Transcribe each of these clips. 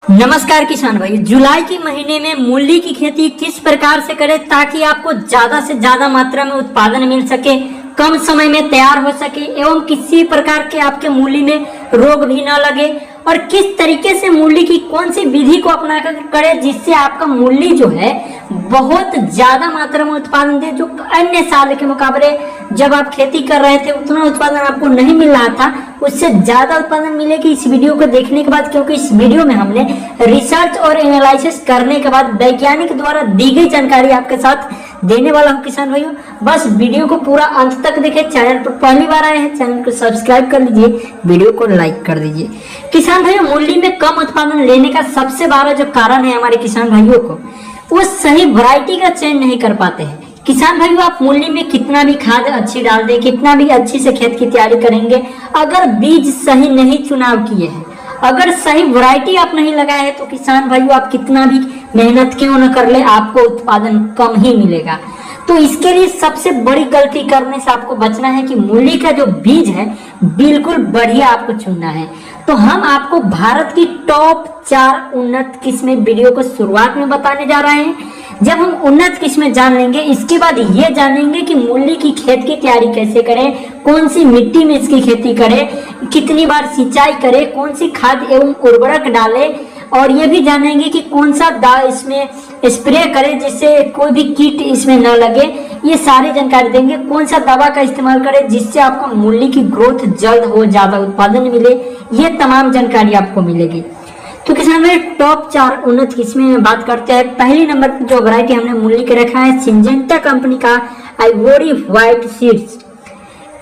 नमस्कार किसान भाई, जुलाई के महीने में मूली की खेती किस प्रकार से करें ताकि आपको ज्यादा से ज्यादा मात्रा में उत्पादन मिल सके, कम समय में तैयार हो सके एवं किसी प्रकार के आपके मूली में रोग भी न लगे, और किस तरीके से मूली की कौन सी विधि को अपना कर करें जिससे आपका मूली जो है बहुत ज्यादा मात्रा में उत्पादन दे। जो अन्य साल के मुकाबले जब आप खेती कर रहे थे उतना उत्पादन आपको नहीं मिल रहा था, उससे ज्यादा उत्पादन मिलेगी इस वीडियो को देखने के बाद, क्योंकि इस वीडियो में हमने रिसर्च और एनालिसिस करने के बाद वैज्ञानिक द्वारा दी गई जानकारी आपके साथ देने वाला हूं। किसान भाइयों, बस वीडियो को पूरा अंत तक देखें। चैनल पर पहली बार आए हैं, चैनल को सब्सक्राइब कर लीजिए, वीडियो को लाइक कर दीजिए। किसान भाइयों, मूली में कम उत्पादन लेने का सबसे बड़ा जो कारण है हमारे किसान भाइयों को, वो सही वैरायटी का चयन नहीं कर पाते हैं। किसान भाइयों, आप मूली में कितना भी खाद अच्छी डाल दे, कितना भी अच्छी से खेत की तैयारी करेंगे, अगर बीज सही नहीं चुनाव किए हैं, अगर सही वैरायटी आप नहीं लगाए हैं, तो किसान भाइयों आप कितना भी मेहनत क्यों न कर ले, आपको उत्पादन कम ही मिलेगा। तो इसके लिए सबसे बड़ी गलती करने से आपको बचना है कि मूली का जो बीज है बिल्कुल बढ़िया आपको चुनना है। तो हम आपको भारत की टॉप 4 उन्नत किस्में वीडियो को शुरुआत में बताने जा रहे हैं। जब हम उन्नत किस्में जान लेंगे, इसके बाद ये जानेंगे कि मूली की खेत की तैयारी कैसे करें, कौन सी मिट्टी में इसकी खेती करें, कितनी बार सिंचाई करें, कौन सी खाद एवं उर्वरक डालें, और ये भी जानेंगे कि कौन सा दावा इसमें स्प्रे करें जिससे कोई भी कीट इसमें न लगे। ये सारी जानकारी देंगे। कौन सा दवा का इस्तेमाल करें जिससे आपका मूली की ग्रोथ जल्द हो, ज्यादा उत्पादन मिले, ये तमाम जानकारी आपको मिलेगी। तो किसान भाई, टॉप 4 उन्नत किस्में में बात करते हैं। पहली नंबर पर जो वैरायटी हमने मूली के रखा है, सिंजेंटा कंपनी का आइवोरी व्हाइट सीड्स।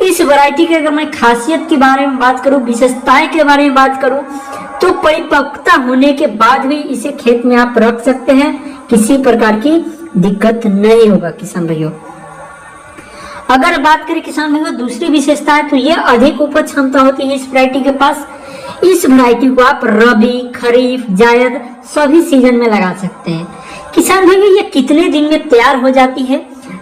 इस वैरायटी के अगर मैं खासियत के बारे में बात करूं, विशेषताएं के बारे में बात करूं, तो परिपक्वता होने के बाद भी इसे खेत में आप रख सकते हैं, किसी प्रकार की दिक्कत नहीं होगा। किसान भाइयों, अगर बात करें किसान भाइयों दूसरी विशेषता है, तो ये अधिक उपज क्षमता होती है इस वैरायटी के पास। इस वैरायटी को आप रबी, खरीफ, जायद सभी सीजन में लगा सकते हैं। किसान भाइयों, ये कितने दिन में तैयार हो जाती है,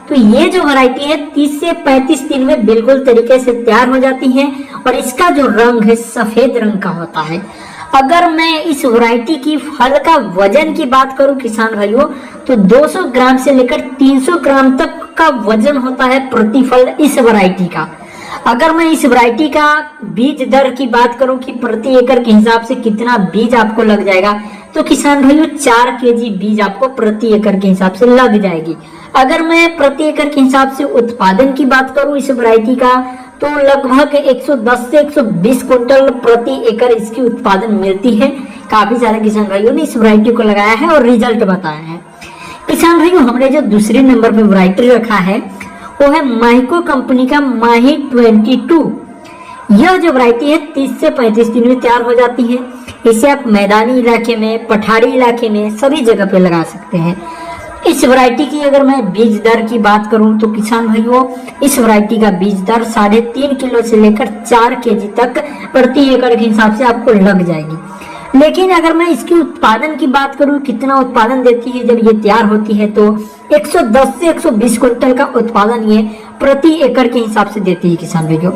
तो ये जो वैरायटी है 30 से 35 दिन में बिल्कुल तरीके से तैयार हो जाती है, और इसका जो रंग है सफेद रंग का होता है। अगर मैं इस वैरायटी की फल का वजन की बात करूं किसान भाइयों, तो 200 ग्राम से लेकर 300 ग्राम तक का वजन होता है प्रति फल इस वैरायटी का। अगर मैं इस वैरायटी का बीज दर की बात करूं कि प्रति एकड़ के हिसाब से कितना बीज आपको लग जाएगा, तो किसान भाइयों 4 केजी बीज आपको प्रति एकड़ के हिसाब से लग जाएगी। अगर मैं प्रति एकड़ के हिसाब से उत्पादन की बात करूं इस वैरायटी का, तो लगभग 110 से 120 क्विंटल प्रति एकड़ इसकी उत्पादन मिलती है। काफी सारे किसान भाइयों ने इस वैरायटी को लगाया है और रिजल्ट बताया है। किसान भाइयों, हमने जो दूसरे नंबर पे वैरायटी रखा है वो है माहिको कंपनी का माही 22। यह जो वैरायटी है 30 से 35 दिन में तैयार हो जाती है। इसे आप मैदानी इलाके में, पठारी इलाके में सभी जगह पे लगा सकते हैं। इस वैरायटी की अगर मैं बीज दर की बात करूं, तो किसान भाइयों इस वैरायटी का बीज दर 3.5 किलो से लेकर 4 केजी तक प्रति एकड़ के हिसाब से आपको लग जाएगी। लेकिन अगर मैं इसके उत्पादन की बात करूं, कितना उत्पादन देती है जब ये तैयार होती है, तो 110 से 120 क्विंटल का उत्पादन ये प्रति एकड़ के हिसाब से देती है। किसान भाइयों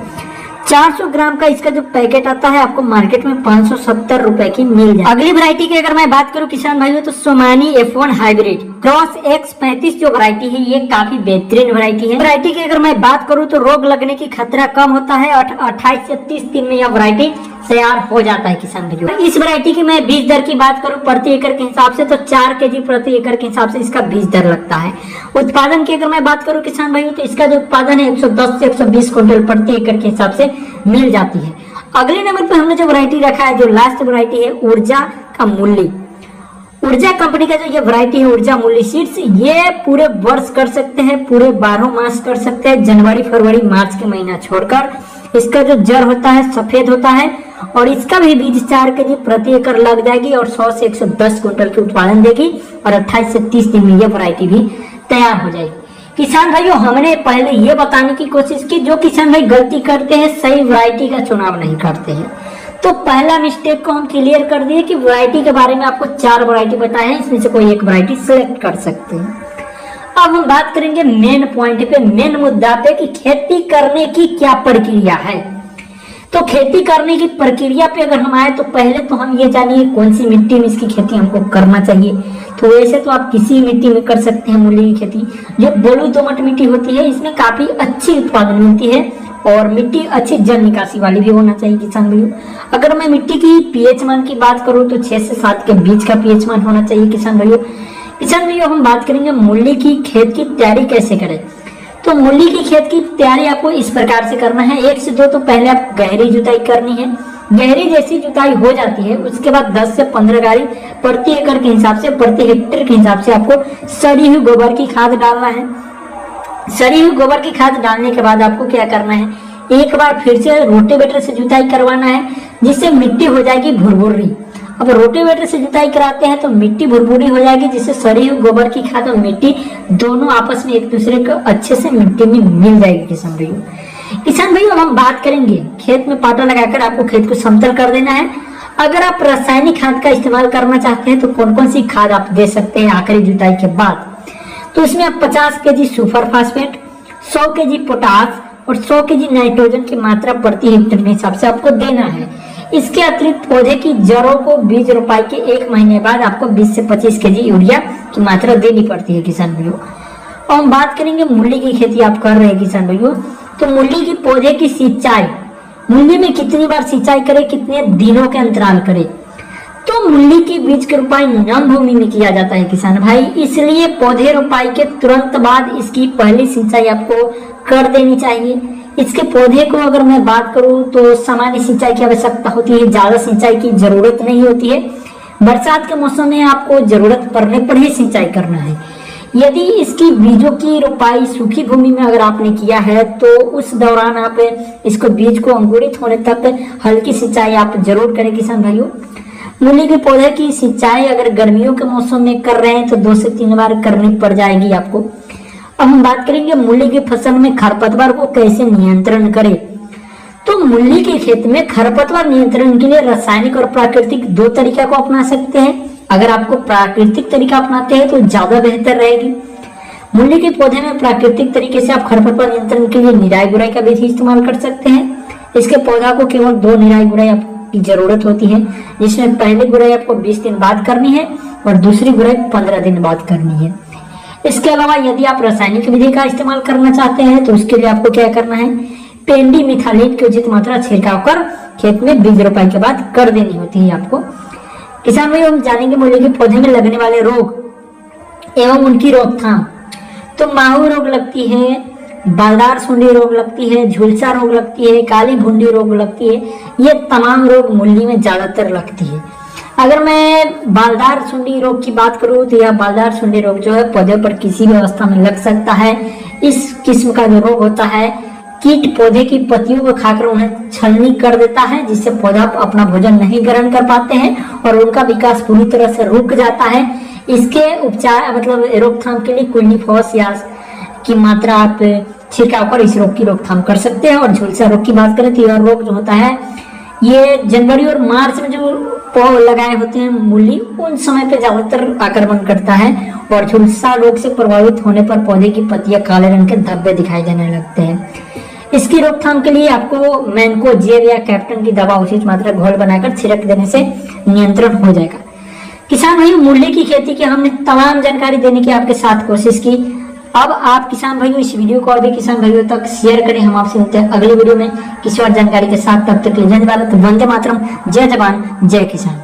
400 ग्राम का इसका जो पैकेट आता है आपको मार्केट में 570 रुपए की मिल जाए। अगली वैरायटी की अगर मैं बात करूं किसान भाइयों, तो Somani F1 hybrid cross X35 जो वैरायटी है ये काफी बेहतरीन वैरायटी है। वैरायटी की अगर मैं बात करूं तो रोग लगने की खतरा कम होता है। 28 से 30 दिन में यह वैरायटी तैयार हो जाता है। किसान भाइयों इस वैरायटी की मैं बीज दर की बात करूं प्रति एकड़ के हिसाब से, तो 4 केजी प्रति एकड़ के हिसाब से इसका बीज दर लगता है। उत्पादन की अगर मैं बात करूं किसान भाइयों, तो इसका जो उत्पादन है 110 से 120 क्विंटल प्रति एकड़ के हिसाब से मिल जाती है। अगले नंबर पर हमने जो वैरायटी रखा है, जो लास्ट वैरायटी है ऊर्जा का मूली। ऊर्जा कंपनी का जो ये वैरायटी है ऊर्जा मूली सीड्स, ये पूरे वर्ष कर सकते हैं, पूरे 12 मास कर सकते हैं, जनवरी, फरवरी, मार्च के महीना छोड़कर। इसका जो जड़ होता है सफेद होता है, और इसका भी बीज 4 केजी प्रति एकड़ लग जाएगी और 100 से 110 क्विंटल की उत्पादन देगी, और 28 से 30 दिन में यह वैरायटी भी तैयार हो जाएगी। किसान भाइयों, हमने पहले ये बताने की कोशिश की, जो किसान भाई गलती करते हैं सही वैरायटी का चुनाव नहीं करते हैं। तो पहला मिस्टेक को हम क्लियर कर दिए कि वैरायटी के बारे में आपको 4 वैरायटी बताए हैं, इसमें से कोई एक वैरायटी सिलेक्ट कर सकते हैं। अब हम बात करेंगे मेन पॉइंट पे, मेन मुद्दा पे कि खेती करने की क्या प्रक्रिया है। तो खेती करने की प्रक्रिया पे अगर हम आए तो पहले तो हम ये जानिए कौन सी मिट्टी में इसकी खेती हमको करना चाहिए। तो वैसे तो आप किसी मिट्टी में कर सकते हैं मूली की खेती। जो बलुई दोमट मिट्टी होती है इसमें काफी अच्छी उत्पादन मिलती है और मिट्टी अच्छी जल निकासी वाली भी होना चाहिए किसान भाइयों। अगर मैं मिट्टी की पीएच मान की बात करूं तो 6 से 7 के बीच का पीएच मान होना चाहिए किसान भाइयों। किसान भाइयों हम बात करेंगे मूली की खेत की तैयारी कैसे करें। तो मूली की खेत की तैयारी आपको इस प्रकार से करना है। 1 से 2 तो पहले आप गहरी जुताई करनी है। गहरी जैसी जुताई हो जाती है उसके बाद 10 से 15 गाड़ी प्रति एकड़ के हिसाब से, प्रति हेक्टेयर के हिसाब से आपको सड़ी हुई गोबर की खाद डालना है। सड़ी हुई गोबर की खाद डालने के बाद आपको क्या करना है, एक बार फिर से रोटेवेटर से जुताई करवाना है जिससे मिट्टी हो जाएगी भुरभुरी। अब रोटेवेटर से जुताई कराते हैं तो मिट्टी भुरभुरी हो जाएगी जिससे सड़ी हुई गोबर की खाद और मिट्टी दोनों आपस में एक दूसरे को अच्छे से मिट्टी में मिल जाएगी किसान भाइयों। किसान भाइयों हम बात करेंगे खेत में पाटा लगाकर आपको खेत को समतल कर देना है। अगर आप रासायनिक खाद का इस्तेमाल करना चाहते हैं तो कौन कौन सी खाद आप दे सकते हैं आखिरी जुताई के बाद। तो इसमें आप 50 KG super phosphate, 100 KG potash और 100 केजी नाइट्रोजन की मात्रा प्रति हेक्टेयर के हिसाब से आपको देना है। इसके अतिरिक्त पौधे की जड़ों को बीज रोपाई के 1 महीने बाद आपको 20 से 25 केजी यूरिया की मात्रा देनी पड़ती है किसान भाइयों। और हम बात करेंगे मूली की खेती आप कर रहे हैं किसान भाइयों, तो मूली की पौधे की सिंचाई, मूली में कितनी बार सिंचाई करें, कितने दिनों के अंतराल करें। तो मूली की बीज की रोपाई नम भूमि में किया जाता है किसान भाई, इसलिए पौधे रोपाई के तुरंत बाद इसकी पहली सिंचाई आपको कर देनी चाहिए। इसके पौधे को अगर मैं बात करूं तो सामान्य सिंचाई की आवश्यकता होती है, ज्यादा सिंचाई की जरूरत नहीं होती है। बरसात के मौसम में आपको जरूरत पड़ने पर ही सिंचाई करना है। यदि इसकी बीजों की रोपाई सूखी भूमि में अगर आपने किया है तो उस दौरान आप इसको बीज को अंकुरित होने तक हल्की सिंचाई आप जरूर करें किसान भाइयों। मूली के पौधे की सिंचाई अगर गर्मियों के मौसम में कर रहे हैं तो 2 से 3 बार करनी पड़ जाएगी आपको। अब हम बात करेंगे मूली की फसल में खरपतवार को कैसे नियंत्रण करें। तो मूली के खेत में खरपतवार नियंत्रण के लिए रासायनिक और प्राकृतिक 2 तरीका को अपना सकते हैं। अगर आपको प्राकृतिक तरीका अपनाते हैं तो ज्यादा बेहतर रहेगी। मूली के पौधे में प्राकृतिक तरीके से आप खरपतवार नियंत्रण के लिए निराई गुड़ाई का विधि इस्तेमाल कर सकते हैं। इसके पौधा को केवल 2 निराई गुड़ाई आपकी जरूरत होती है, जिसमें पहली गुड़ाई आपको 20 दिन बाद करनी है और दूसरी गुड़ाई 15 दिन बाद करनी है। इसके अलावा यदि आप रासायनिक विधि का इस्तेमाल करना चाहते हैं तो उसके लिए आपको क्या करना है, पेंडी मिथालिन की उचित मात्रा छिड़काव कर खेत में बीज रोपाई के बाद कर देनी होती है आपको। किसान भाई हम जानेंगे मूली के पौधे में लगने वाले रोग एवं उनकी रोकथाम। तो माहू रोग लगती है, बालदार सुंडी रोग लगती है, झुलसा रोग लगती है, काली भुंडी रोग लगती है। ये तमाम रोग मूली में ज्यादातर लगती है। अगर मैं बालदार सुंडी रोग की बात करूं तो यह बालदार सुंडी रोग जो है पौधे पर किसी भी अवस्था में लग सकता है। इस किस्म का जो रोग होता है कीट पौधे की पत्तियों को खाकर उन्हें छलनी कर देता है, जिससे पौधा अपना भोजन नहीं ग्रहण कर पाते हैं और उनका विकास पूरी तरह से रुक जाता है। इसके उपचार मतलब रोकथाम के लिए क्विनिफॉस या की मात्रा आप छिड़काव कर इस रोग की रोकथाम कर सकते हैं। और झुलसा रोग की बात करें तो यह रोग जो होता है ये जनवरी और मार्च में जो पौध लगाए होते हैं मूली उन समय पे ज्यादातर आक्रमण करता है और झुलसा रोग से प्रभावित होने पर पौधे की पत्तियां काले रंग के धब्बे दिखाई देने लगते हैं। इसकी रोकथाम के लिए आपको मैनकोजेब या कैप्टन की दवा उचित मात्रा घोल बनाकर छिड़क देने से नियंत्रण हो जाएगा। किसान भाइयों मूली की खेती की हमने तमाम जानकारी देने की आपके साथ कोशिश की। अब आप किसान भाइयों इस वीडियो को और भी किसान भाइयों तक शेयर करें। हम आपसे मिलते हैं अगली वीडियो में किसी और जानकारी के साथ। तब तक के लिए जय भारत, वंदे मातरम, जय जवान, जय किसान।